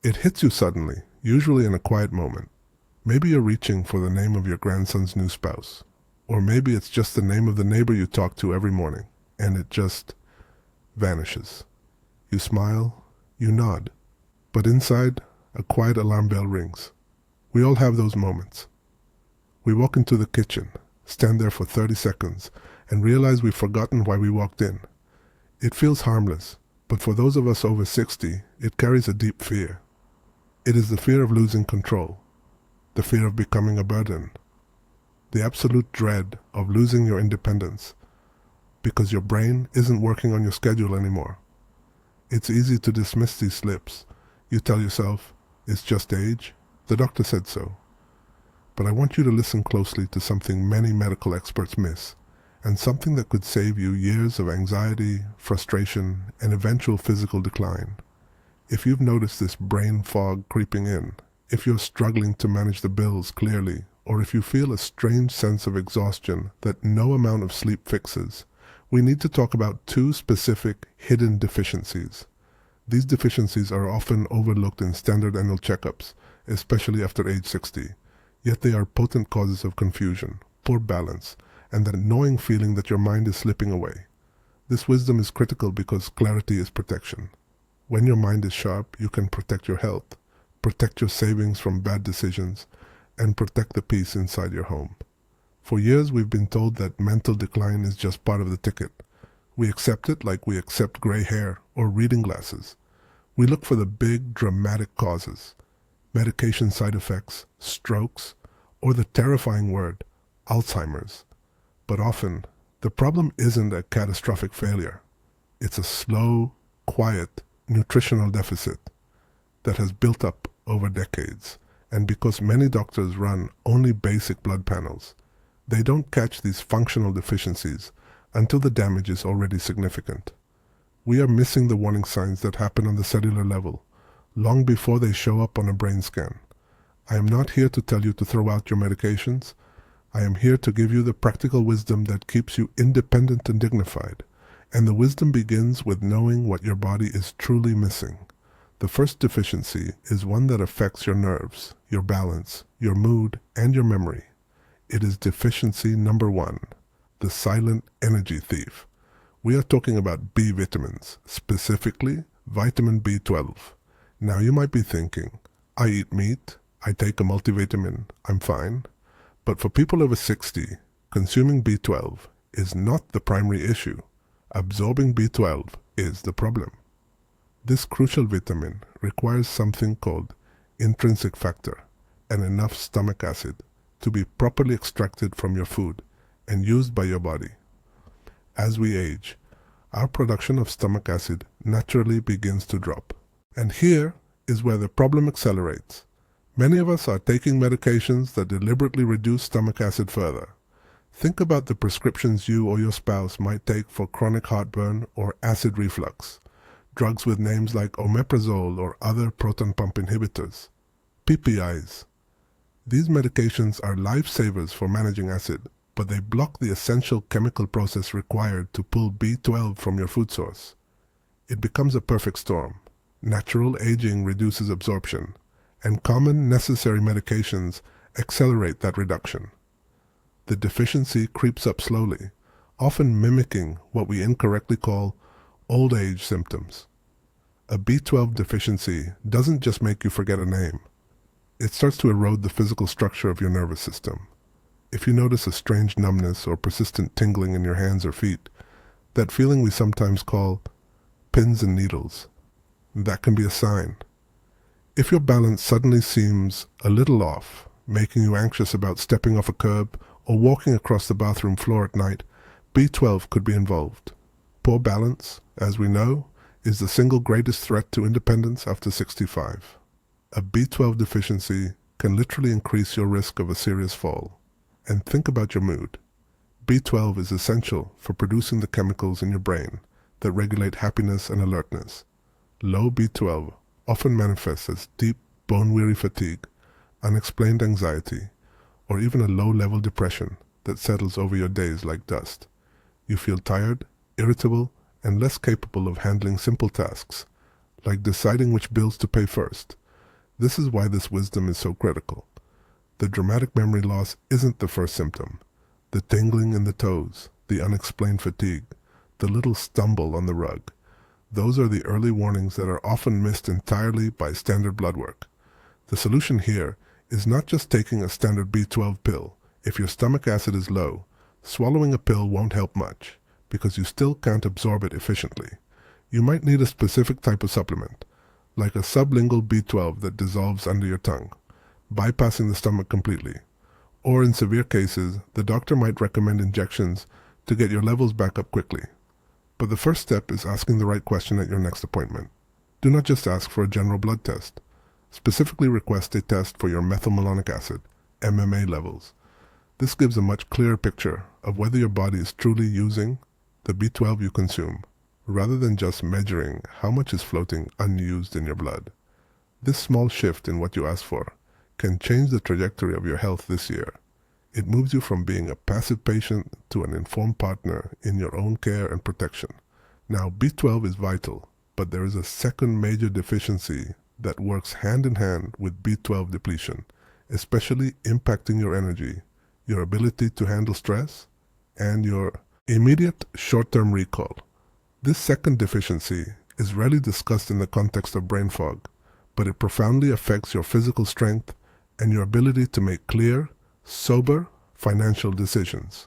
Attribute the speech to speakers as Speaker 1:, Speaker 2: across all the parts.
Speaker 1: It hits you suddenly, usually in a quiet moment. Maybe you're reaching for the name of your grandson's new spouse. Or maybe it's just the name of the neighbor you talk to every morning, and it just vanishes. You smile, you nod, but inside, a quiet alarm bell rings. We all have those moments. We walk into the kitchen, stand there for 30 seconds, and realize we've forgotten why we walked in. It feels harmless, but for those of us over 60, it carries a deep fear. It is the fear of losing control, the fear of becoming a burden, the absolute dread of losing your independence, because your brain isn't working on your schedule anymore. It's easy to dismiss these slips. You tell yourself, it's just age, the doctor said so. But I want you to listen closely to something many medical experts miss, and something that could save you years of anxiety, frustration, and eventual physical decline. If you've noticed this brain fog creeping in, if you're struggling to manage the bills clearly, or if you feel a strange sense of exhaustion that no amount of sleep fixes, we need to talk about two specific hidden deficiencies. These deficiencies are often overlooked in standard annual checkups, especially after age 60, yet they are potent causes of confusion, poor balance, and that annoying feeling that your mind is slipping away. This wisdom is critical because clarity is protection. When your mind is sharp, you can protect your health, protect your savings from bad decisions, and protect the peace inside your home. For years, we've been told that mental decline is just part of the ticket. We accept it like we accept gray hair or reading glasses. We look for the big, dramatic causes, medication side effects, strokes, or the terrifying word, Alzheimer's. But often, the problem isn't a catastrophic failure. It's a slow, quiet, nutritional deficit that has built up over decades. And because many doctors run only basic blood panels, they don't catch these functional deficiencies until the damage is already significant. We are missing the warning signs that happen on the cellular level, long before they show up on a brain scan. I am not here to tell you to throw out your medications. I am here to give you the practical wisdom that keeps you independent and dignified. And the wisdom begins with knowing what your body is truly missing. The first deficiency is one that affects your nerves, your balance, your mood, and your memory. It is deficiency number 1, the silent energy thief. We are talking about B vitamins, specifically vitamin B12. Now you might be thinking, I eat meat, I take a multivitamin, I'm fine. But for people over 60, consuming B12 is not the primary issue. Absorbing B12 is the problem. This crucial vitamin requires something called intrinsic factor and enough stomach acid to be properly extracted from your food and used by your body. As we age, our production of stomach acid naturally begins to drop. And here is where the problem accelerates. Many of us are taking medications that deliberately reduce stomach acid further. Think about the prescriptions you or your spouse might take for chronic heartburn or acid reflux, drugs with names like omeprazole or other proton pump inhibitors, PPIs. These medications are lifesavers for managing acid, but they block the essential chemical process required to pull B12 from your food source. It becomes a perfect storm. Natural aging reduces absorption, and common necessary medications accelerate that reduction. The deficiency creeps up slowly, often mimicking what we incorrectly call old age symptoms. A B12 deficiency doesn't just make you forget a name. It starts to erode the physical structure of your nervous system. If you notice a strange numbness or persistent tingling in your hands or feet, that feeling we sometimes call pins and needles, that can be a sign. If your balance suddenly seems a little off, making you anxious about stepping off a curb or walking across the bathroom floor at night, B12 could be involved. Poor balance, as we know, is the single greatest threat to independence after 65. A B12 deficiency can literally increase your risk of a serious fall. And think about your mood. B12 is essential for producing the chemicals in your brain that regulate happiness and alertness. Low B12 often manifests as deep, bone-weary fatigue, unexplained anxiety, or even a low-level depression that settles over your days like dust. You feel tired, irritable, and less capable of handling simple tasks, like deciding which bills to pay first, This is why this wisdom is so critical. The dramatic memory loss isn't the first symptom. The tingling in the toes, the unexplained fatigue, the little stumble on the rug. Those are the early warnings that are often missed entirely by standard blood work. The solution here is not just taking a standard B12 pill. If your stomach acid is low, swallowing a pill won't help much because you still can't absorb it efficiently. You might need a specific type of supplement, like a sublingual B12 that dissolves under your tongue, bypassing the stomach completely. Or in severe cases, the doctor might recommend injections to get your levels back up quickly. But the first step is asking the right question at your next appointment. Do not just ask for a general blood test. Specifically request a test for your methylmalonic acid, MMA levels. This gives a much clearer picture of whether your body is truly using the B12 you consume, rather than just measuring how much is floating unused in your blood. This small shift in what you ask for can change the trajectory of your health this year. It moves you from being a passive patient to an informed partner in your own care and protection. Now, B12 is vital, but there is a second major deficiency that works hand in hand with B12 depletion, especially impacting your energy, your ability to handle stress, and your immediate short-term recall. This second deficiency is rarely discussed in the context of brain fog, but it profoundly affects your physical strength and your ability to make clear, sober, financial decisions.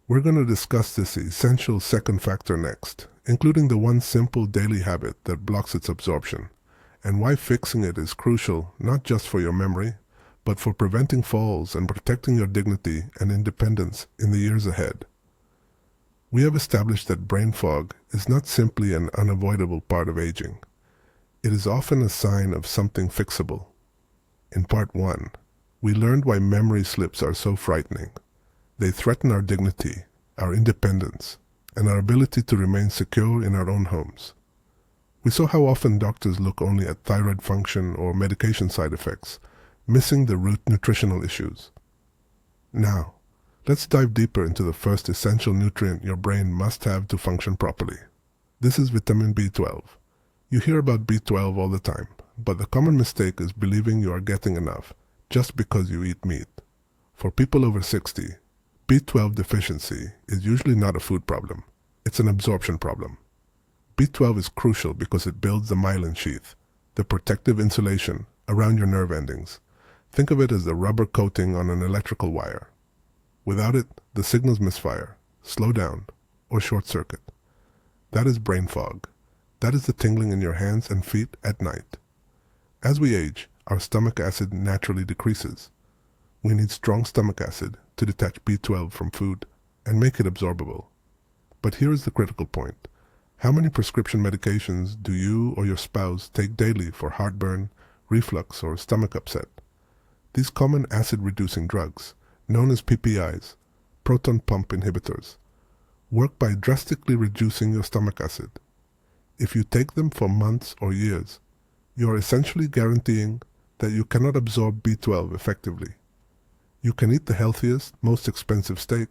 Speaker 1: We're going to discuss this essential second factor next, including the one simple daily habit that blocks its absorption, and why fixing it is crucial not just for your memory, but for preventing falls and protecting your dignity and independence in the years ahead. We have established that brain fog is not simply an unavoidable part of aging. It is often a sign of something fixable. In part 1, we learned why memory slips are so frightening. They threaten our dignity, our independence, and our ability to remain secure in our own homes. We saw how often doctors look only at thyroid function or medication side effects, missing the root nutritional issues. Now, let's dive deeper into the first essential nutrient your brain must have to function properly. This is vitamin B12. You hear about B12 all the time, but the common mistake is believing you are getting enough just because you eat meat. For people over 60, B12 deficiency is usually not a food problem. It's an absorption problem. B12 is crucial because it builds the myelin sheath, the protective insulation around your nerve endings. Think of it as the rubber coating on an electrical wire. Without it, the signals misfire, slow down, or short circuit. That is brain fog. That is the tingling in your hands and feet at night. As we age, our stomach acid naturally decreases. We need strong stomach acid to detach B12 from food and make it absorbable. But here is the critical point. How many prescription medications do you or your spouse take daily for heartburn, reflux, or stomach upset? These common acid-reducing drugs, known as PPIs, proton pump inhibitors, work by drastically reducing your stomach acid. If you take them for months or years, you are essentially guaranteeing that you cannot absorb B12 effectively. You can eat the healthiest, most expensive steak,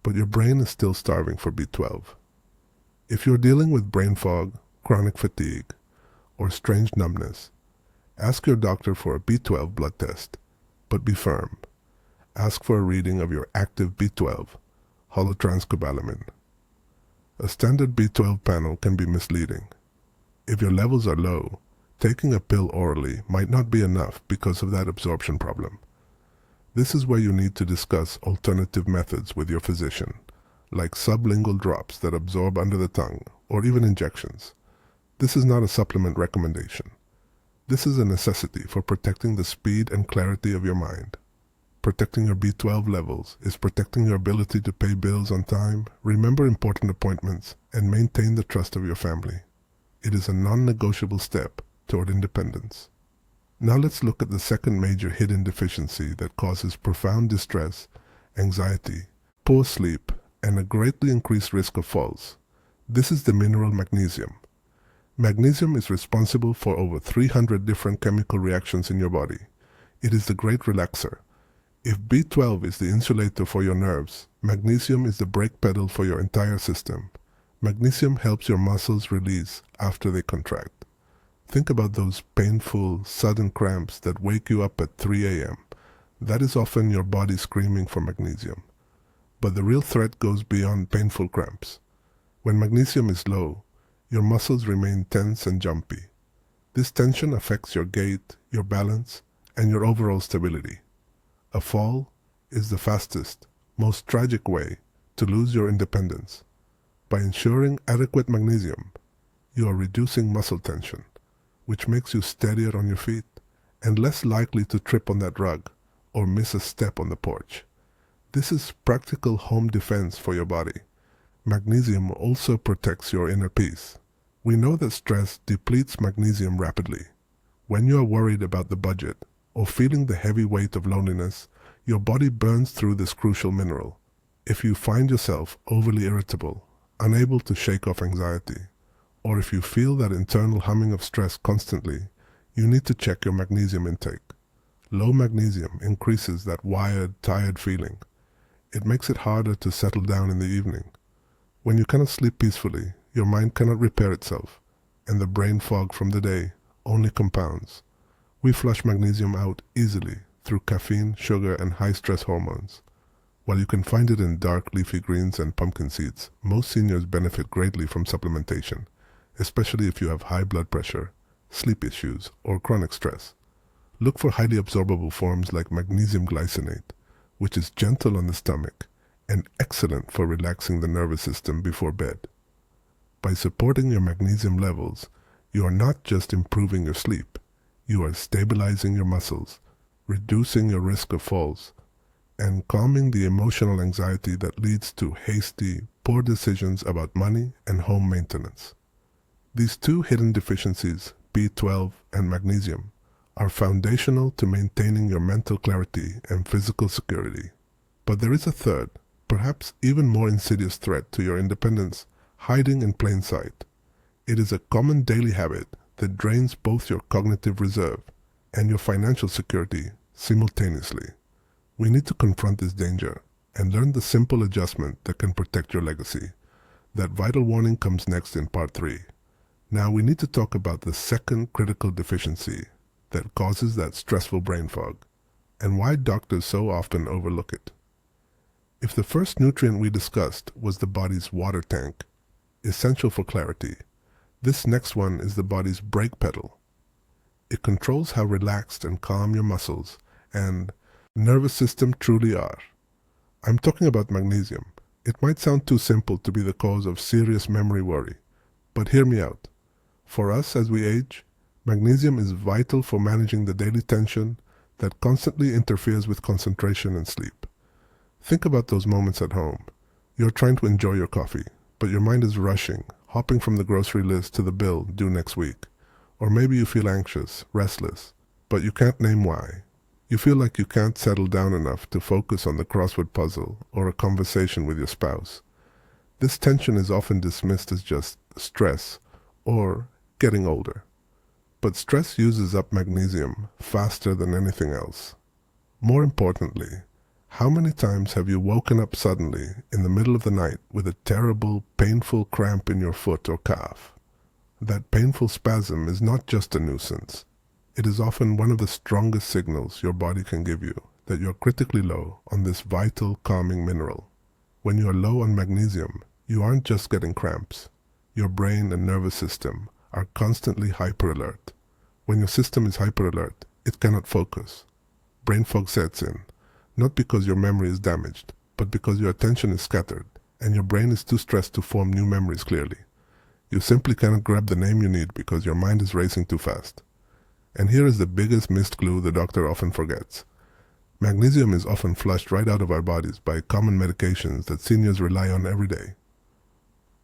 Speaker 1: but your brain is still starving for B12. If you're dealing with brain fog, chronic fatigue, or strange numbness, ask your doctor for a B12 blood test, but be firm. Ask for a reading of your active B12, holotranscobalamin. A standard B12 panel can be misleading. If your levels are low, taking a pill orally might not be enough because of that absorption problem. This is where you need to discuss alternative methods with your physician, like sublingual drops that absorb under the tongue, or even injections. This is not a supplement recommendation. This is a necessity for protecting the speed and clarity of your mind. Protecting your B12 levels is protecting your ability to pay bills on time, remember important appointments, and maintain the trust of your family. It is a non-negotiable step toward independence. Now let's look at the second major hidden deficiency that causes profound distress, anxiety, poor sleep, and a greatly increased risk of falls. This is the mineral magnesium. Magnesium is responsible for over 300 different chemical reactions in your body. It is the great relaxer. If B12 is the insulator for your nerves, magnesium is the brake pedal for your entire system. Magnesium helps your muscles release after they contract. Think about those painful, sudden cramps that wake you up at 3 a.m. That is often your body screaming for magnesium. But the real threat goes beyond painful cramps. When magnesium is low, your muscles remain tense and jumpy. This tension affects your gait, your balance, and your overall stability. A fall is the fastest, most tragic way to lose your independence. By ensuring adequate magnesium, you are reducing muscle tension, which makes you steadier on your feet and less likely to trip on that rug or miss a step on the porch. This is practical home defense for your body. Magnesium also protects your inner peace. We know that stress depletes magnesium rapidly. When you are worried about the budget or feeling the heavy weight of loneliness, your body burns through this crucial mineral. If you find yourself overly irritable, unable to shake off anxiety, or if you feel that internal humming of stress constantly, you need to check your magnesium intake. Low magnesium increases that wired, tired feeling. It makes it harder to settle down in the evening. When you cannot sleep peacefully, your mind cannot repair itself, and the brain fog from the day only compounds. We flush magnesium out easily through caffeine, sugar, and high-stress hormones. While you can find it in dark leafy greens and pumpkin seeds, most seniors benefit greatly from supplementation, especially if you have high blood pressure, sleep issues, or chronic stress. Look for highly absorbable forms like magnesium glycinate, which is gentle on the stomach and excellent for relaxing the nervous system before bed. By supporting your magnesium levels, you are not just improving your sleep, you are stabilizing your muscles, reducing your risk of falls, and calming the emotional anxiety that leads to hasty, poor decisions about money and home maintenance. These two hidden deficiencies, B12 and magnesium, are foundational to maintaining your mental clarity and physical security. But there is a third, perhaps even more insidious threat to your independence, hiding in plain sight. It is a common daily habit that drains both your cognitive reserve and your financial security simultaneously. We need to confront this danger and learn the simple adjustment that can protect your legacy. That vital warning comes next in part 3. Now we need to talk about the second critical deficiency that causes that stressful brain fog, and why doctors so often overlook it. If the first nutrient we discussed was the body's water tank, essential for clarity, this next one is the body's brake pedal. It controls how relaxed and calm your muscles and nervous system truly are. I'm talking about magnesium. It might sound too simple to be the cause of serious memory worry, but hear me out. For us as we age, magnesium is vital for managing the daily tension that constantly interferes with concentration and sleep. Think about those moments at home. You're trying to enjoy your coffee, but your mind is rushing, hopping from the grocery list to the bill due next week. Or maybe you feel anxious, restless, but you can't name why. You feel like you can't settle down enough to focus on the crossword puzzle or a conversation with your spouse. This tension is often dismissed as just stress or getting older. But stress uses up magnesium faster than anything else. More importantly, how many times have you woken up suddenly in the middle of the night with a terrible, painful cramp in your foot or calf? That painful spasm is not just a nuisance. It is often one of the strongest signals your body can give you that you're critically low on this vital calming mineral. When you are low on magnesium, you aren't just getting cramps. Your brain and nervous system are constantly hyper-alert. When your system is hyper-alert, it cannot focus. Brain fog sets in, not because your memory is damaged, but because your attention is scattered and your brain is too stressed to form new memories clearly. You simply cannot grab the name you need because your mind is racing too fast. And here is the biggest missed clue the doctor often forgets. Magnesium is often flushed right out of our bodies by common medications that seniors rely on every day.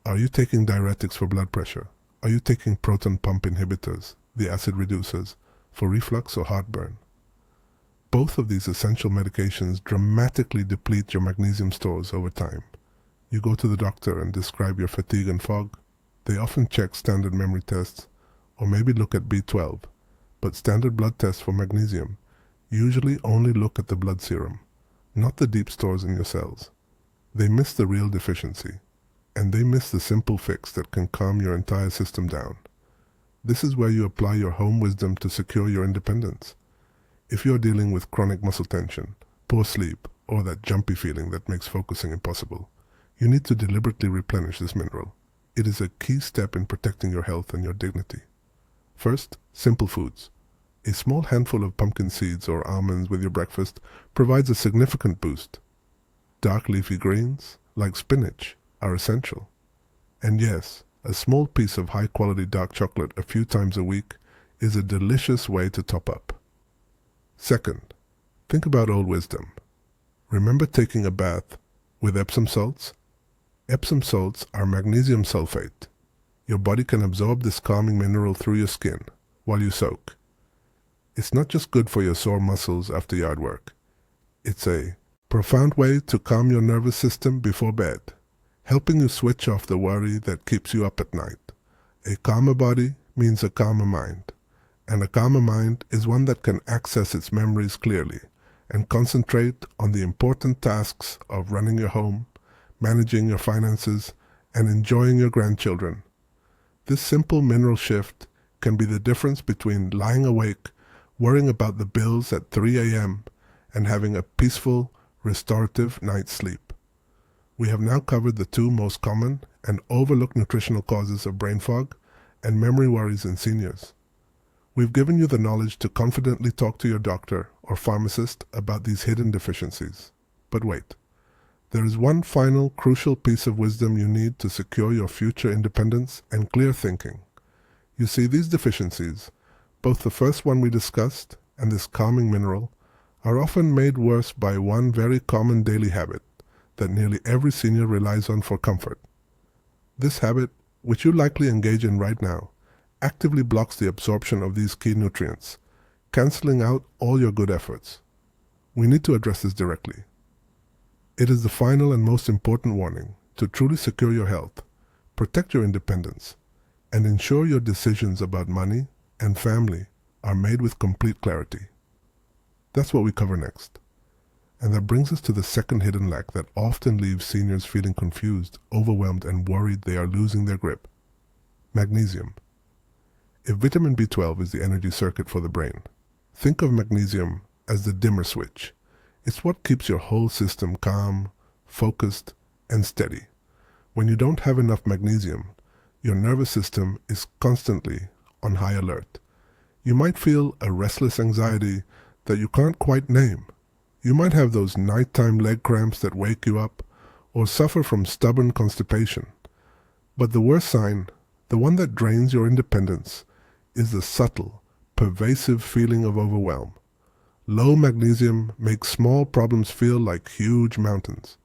Speaker 1: Are you taking diuretics for blood pressure? Are you taking proton pump inhibitors, the acid reducers, for reflux or heartburn? Both of these essential medications dramatically deplete your magnesium stores over time. You go to the doctor and describe your fatigue and fog. They often check standard memory tests, or maybe look at B12, but standard blood tests for magnesium usually only look at the blood serum, not the deep stores in your cells. They miss the real deficiency, and they miss the simple fix that can calm your entire system down. This is where you apply your home wisdom to secure your independence. If you are dealing with chronic muscle tension, poor sleep, or that jumpy feeling that makes focusing impossible, you need to deliberately replenish this mineral. It is a key step in protecting your health and your dignity. First, simple foods. A small handful of pumpkin seeds or almonds with your breakfast provides a significant boost. Dark leafy greens, like spinach, are essential. And yes, a small piece of high-quality dark chocolate a few times a week is a delicious way to top up. Second, think about old wisdom. Remember taking a bath with Epsom salts? Epsom salts are magnesium sulfate. Your body can absorb this calming mineral through your skin while you soak. It's not just good for your sore muscles after yard work. It's a profound way to calm your nervous system before bed, helping you switch off the worry that keeps you up at night. A calmer body means a calmer mind, and a calmer mind is one that can access its memories clearly and concentrate on the important tasks of running your home, managing your finances, and enjoying your grandchildren. This simple mineral shift can be the difference between lying awake, worrying about the bills at 3 a.m., and having a peaceful, restorative night's sleep. We have now covered the two most common and overlooked nutritional causes of brain fog and memory worries in seniors. We've given you the knowledge to confidently talk to your doctor or pharmacist about these hidden deficiencies. But wait, there is one final crucial piece of wisdom you need to secure your future independence and clear thinking. You see, these deficiencies, both the first one we discussed and this calming mineral, are often made worse by one very common daily habit that nearly every senior relies on for comfort. This habit, which you likely engage in right now, actively blocks the absorption of these key nutrients, canceling out all your good efforts. We need to address this directly. It is the final and most important warning to truly secure your health, protect your independence, and ensure your decisions about money and family are made with complete clarity. That's what we cover next. And that brings us to the second hidden lack that often leaves seniors feeling confused, overwhelmed, and worried they are losing their grip. Magnesium. If vitamin B12 is the energy circuit for the brain, think of magnesium as the dimmer switch. It's what keeps your whole system calm, focused, and steady. When you don't have enough magnesium, your nervous system is constantly on high alert. You might feel a restless anxiety that you can't quite name. You might have those nighttime leg cramps that wake you up, or suffer from stubborn constipation. But the worst sign, the one that drains your independence, is the subtle, pervasive feeling of overwhelm. Low magnesium makes small problems feel like huge mountains.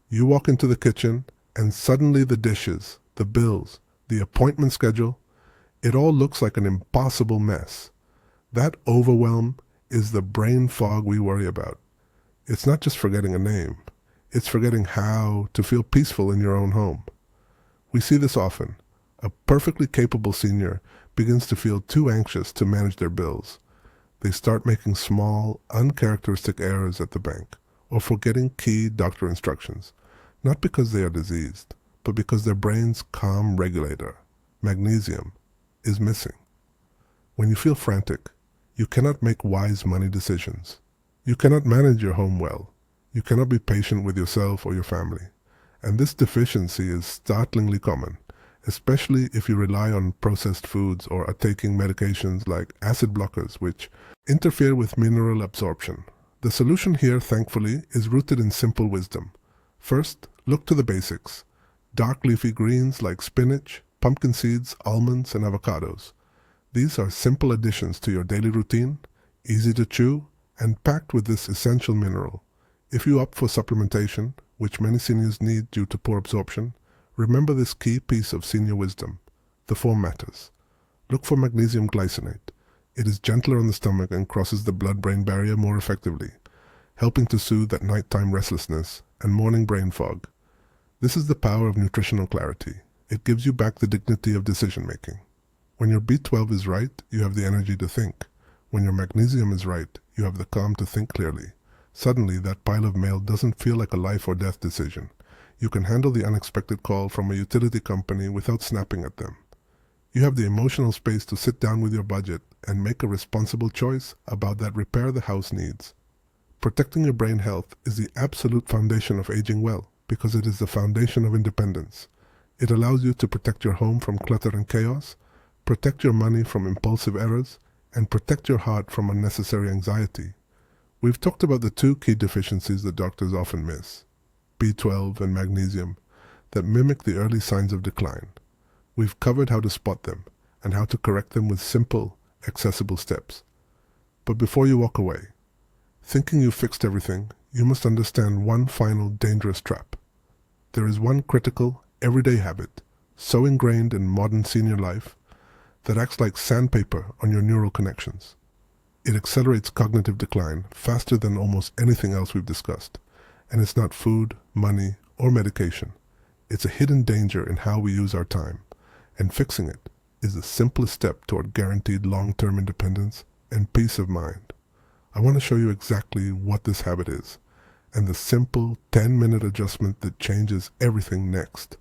Speaker 1: You walk into the kitchen, and suddenly the dishes, the bills, the appointment schedule, it all looks like an impossible mess. That overwhelm is the brain fog we worry about. It's not just forgetting a name. It's forgetting how to feel peaceful in your own home. We see this often. A perfectly capable senior begins to feel too anxious to manage their bills. They start making small, uncharacteristic errors at the bank, or forgetting key doctor instructions, not because they are diseased, but because their brain's calm regulator, magnesium, is missing. When you feel frantic, you cannot make wise money decisions. You cannot manage your home well. You cannot be patient with yourself or your family. And this deficiency is startlingly common, especially if you rely on processed foods or are taking medications like acid blockers, which interfere with mineral absorption. The solution here, thankfully, is rooted in simple wisdom. First, look to the basics. Dark leafy greens like spinach, pumpkin seeds, almonds, and avocados. These are simple additions to your daily routine, easy to chew, and packed with this essential mineral. If you opt for supplementation, which many seniors need due to poor absorption, remember this key piece of senior wisdom. The form matters. Look for magnesium glycinate. It is gentler on the stomach and crosses the blood-brain barrier more effectively, helping to soothe that nighttime restlessness and morning brain fog. This is the power of nutritional clarity. It gives you back the dignity of decision-making. When your B12 is right, you have the energy to think. When your magnesium is right, you have the calm to think clearly. Suddenly, that pile of mail doesn't feel like a life or death decision. You can handle the unexpected call from a utility company without snapping at them. You have the emotional space to sit down with your budget and make a responsible choice about that repair the house needs. Protecting your brain health is the absolute foundation of aging well because it is the foundation of independence. It allows you to protect your home from clutter and chaos, protect your money from impulsive errors, and protect your heart from unnecessary anxiety. We've talked about the two key deficiencies that doctors often miss, B12 and magnesium, that mimic the early signs of decline. We've covered how to spot them and how to correct them with simple, accessible steps. But before you walk away, thinking you've fixed everything, you must understand one final dangerous trap. There is one critical, everyday habit, so ingrained in modern senior life, that acts like sandpaper on your neural connections. It accelerates cognitive decline faster than almost anything else we've discussed. And it's not food, money, or medication. It's a hidden danger in how we use our time. And fixing it is the simplest step toward guaranteed long-term independence and peace of mind. I want to show you exactly what this habit is and the simple 10-minute adjustment that changes everything next.